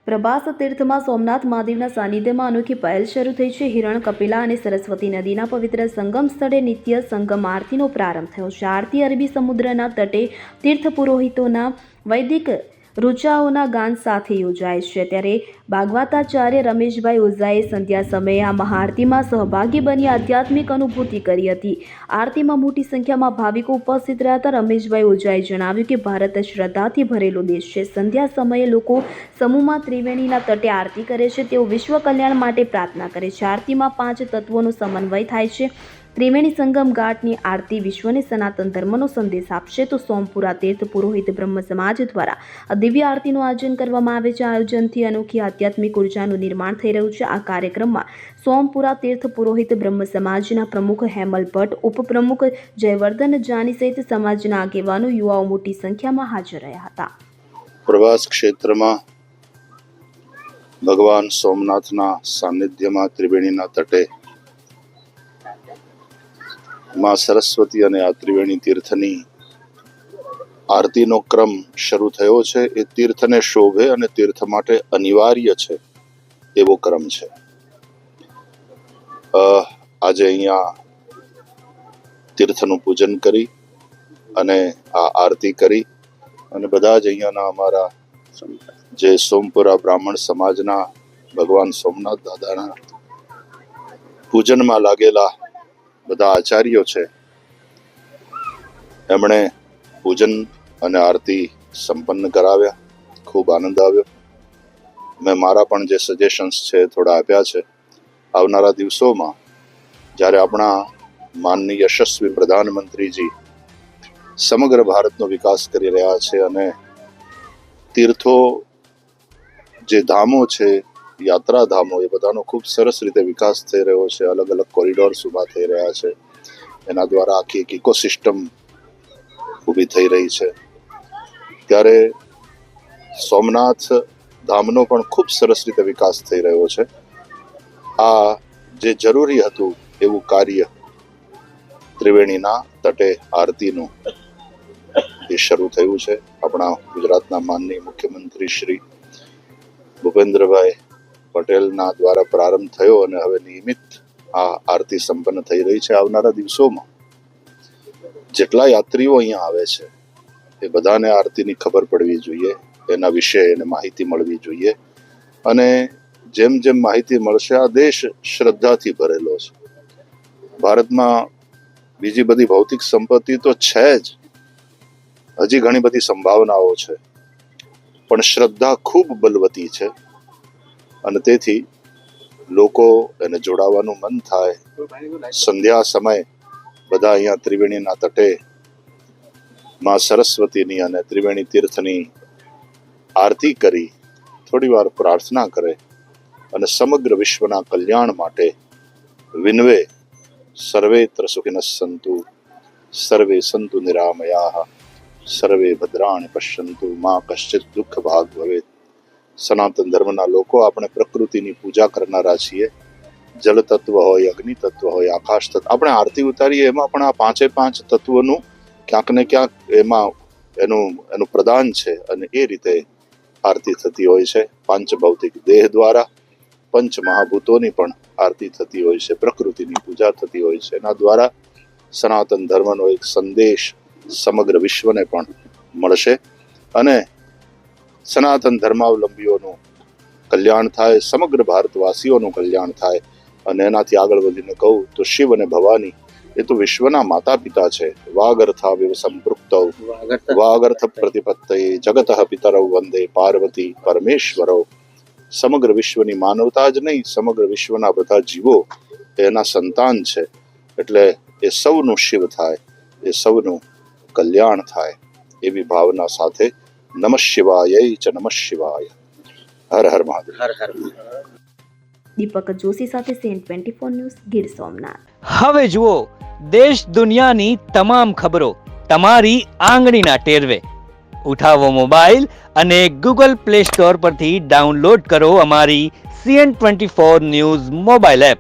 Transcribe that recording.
પ્રભાસ તીર્થમાં સોમનાથ મહાદેવના સાનિધ્યમાં અનોખી પહેલ શરૂ થઈ છે. હિરણ, કપિલા અને સરસ્વતી નદીના પવિત્ર સંગમ સ્થળે નિત્ય સંગમ આરતીનો પ્રારંભ થયો છે. આરતી અરબી સમુદ્રના તટે તીર્થ પુરોહિતોના વૈદિક ઋચાઓના ગાન સાથે યોજાય છે. ત્યારે ભાગવતાચાર્ય રમેશભાઈ ઓઝાએ સંધ્યા સમયે આ મહાઆરતીમાં સહભાગી બની આધ્યાત્મિક અનુભૂતિ કરી હતી. આરતીમાં મોટી સંખ્યામાં ભાવિકો ઉપસ્થિત રહ્યા હતા. રમેશભાઈ ઓઝાએ જણાવ્યું કે ભારત શ્રદ્ધાથી ભરેલો દેશ છે. સંધ્યા સમયે લોકો સમૂહમાં ત્રિવેણીના તટે આરતી કરે છે. તેઓ વિશ્વ કલ્યાણ માટે પ્રાર્થના કરે છે. આરતીમાં 5 તત્વોનો સમન્વય થાય છે. ત્રિવેણી સંગમ ઘાટની આરતી વિશ્વને સનાતન ધર્મનો સંદેશ આપશે. તો સોમપુરા તીર્થ પુરોહિત બ્રહ્મ સમાજ દ્વારા આ દિવ્ય આરતીનું આયોજન કરવામાં આવે છે. આયોજનથી અનોખી આધ્યાત્મિક ઉર્જાનું નિર્માણ થઈ રહ્યું છે. આ કાર્યક્રમમાં સોમપુરા તીર્થ પુરોહિત બ્રહ્મ સમાજના પ્રમુખ હેમલ ભટ્ટ, ઉપપ્રમુખ જયવર્ધન જાની સહિત સમાજના આગેવાનો, યુવાઓ મોટી સંખ્યામાં હાજર રહ્યા હતા. પ્રવાસ ક્ષેત્રમાં ભગવાન સોમનાથના સાનિધ્યમાં ત્રિવેણીના તટે માં સરસ્વતી અને આ ત્રિવેણી તીર્થની આરતીનો ક્રમ શરૂ થયો છે. એ તીર્થને શોભે અને તીર્થ માટે અનિવાર્ય છે એવો ક્રમ છે. આજે અહીંયા તીર્થનું પૂજન કરી અને આ આરતી કરી અને બધા જ અહીંયાના અમારા જે સોમપુરા બ્રાહ્મણ સમાજના ભગવાન સોમનાથ દાદાના પૂજનમાં લાગેલા બધા આચાર્યો છે, એમણે પૂજન અને આરતી સંપન્ન કરાવ્યા. ખૂબ આનંદ આવ્યો. મેં મારા પણ જે સજેશન્સ છે થોડા આપ્યા છે. આવનારા દિવસોમાં જ્યારે આપણા માનનીય યશસ્વી પ્રધાનમંત્રીજી સમગ્ર ભારતનો વિકાસ કરી રહ્યા છે અને તીર્થો જે ધામો છે, યાત્રાધામો, એ બધાનો ખૂબ સરસ રીતે વિકાસ થઈ રહ્યો છે. અલગ અલગ કોરિડોર્સ ઊભા થઈ રહ્યા છે. એના દ્વારા આખી એક ઇકોસિસ્ટમ ઊભી થઈ રહી છે. ત્યારે સોમનાથ ધામનો પણ ખૂબ સરસ રીતે વિકાસ થઈ રહ્યો છે. આ જે જરૂરી હતું એવું કાર્ય ત્રિવેણીના તટે આરતીનું એ શરૂ થયું છે. આપણા ગુજરાતના માનનીય મુખ્યમંત્રી શ્રી ભૂપેન્દ્રભાઈ પટેલના દ્વારા પ્રારંભ થયો અને હવે નિયમિત આ આરતી સંપન્ન થઈ રહી છે. આવનારા દિવસોમાં જેટલા યાત્રીઓ અહીંયા આવે છે એ બધાને આરતીની ખબર પડવી જોઈએ, એના વિશે એને માહિતી મળવી જોઈએ. અને જેમ જેમ માહિતી મળશે, આ દેશ શ્રદ્ધાથી ભરેલો છે. ભારતમાં બીજી બધી ભૌતિક સંપત્તિ તો છે જ, હજી ઘણી બધી સંભાવનાઓ છે, પણ શ્રદ્ધા ખૂબ બલવતી છે. અને તેથી લોકો એને જોડાવાનું મન થાય. સંધ્યા સમય બધા અહીંયા ત્રિવેણીના તટે માં સરસ્વતીની અને ત્રિવેણી તીર્થની આરતી કરી થોડી વાર પ્રાર્થના કરે અને સમગ્ર વિશ્વના કલ્યાણ માટે વિનવે. સર્વેત્ર સુખિનઃ સંતુ સર્વે સંતુ નિરામયાઃ સર્વે ભદ્રાણિ પશ્યન્તુ મા કશ્ચિત દુઃખ ભાગ ભવેત. સનાતન ધર્મના લોકો આપણે પ્રકૃતિની પૂજા કરનારા છીએ. જલ તત્વ હોય, અગ્નિ તત્વ હોય, આકાશ તત્વ. આપણે આરતી ઉતારીએ એમાં પણ આ 5 તત્વનું ક્યાંક ને ક્યાંક એમાં એનું પ્રદાન છે અને એ રીતે આરતી થતી હોય છે. પાંચ ભૌતિક દેહ દ્વારા પંચ મહાભૂતોની પણ આરતી થતી હોય છે. પ્રકૃતિની પૂજા થતી હોય છે. એના દ્વારા સનાતન ધર્મનો એક સંદેશ સમગ્ર વિશ્વને પણ મળશે અને સનાતન ધર્માવલંબીઓનું કલ્યાણ થાય, સમગ્ર ભારતવાસીઓનું કલ્યાણ થાય. અને એનાથી આગળ વધીને કહું તો શિવ અને ભવાની એ તો વિશ્વના માતા પિતા છે. વાગર્થા વિવ સંપૃક્તૌ વાગર્થ પ્રતિપત્તયે જગતઃ પિતરૌ વંદે પાર્વતી પરમેશ્વરૌ. સમગ્ર વિશ્વની માનવતા જ નહીં, સમગ્ર વિશ્વના બધા જીવો એના સંતાન છે. એટલે એ સૌનું શિવ થાય, એ સૌનું કલ્યાણ થાય, એવી ભાવના સાથે નમઃ શિવાય ચ નમઃ શિવાય. હર હર મહાદેવ. હર હર. દીપક જોશી સાથે CN24 ન્યૂઝ, ગીર સોમનાથ. હવે જુઓ દેશ દુનિયાની તમામ ખબરો તમારી આંગળીના ટેરવે. ઉઠાવો મોબાઈલ અને Google Play Store પરથી ડાઉનલોડ કરો અમારી CN24 ન્યૂઝ મોબાઈલ એપ.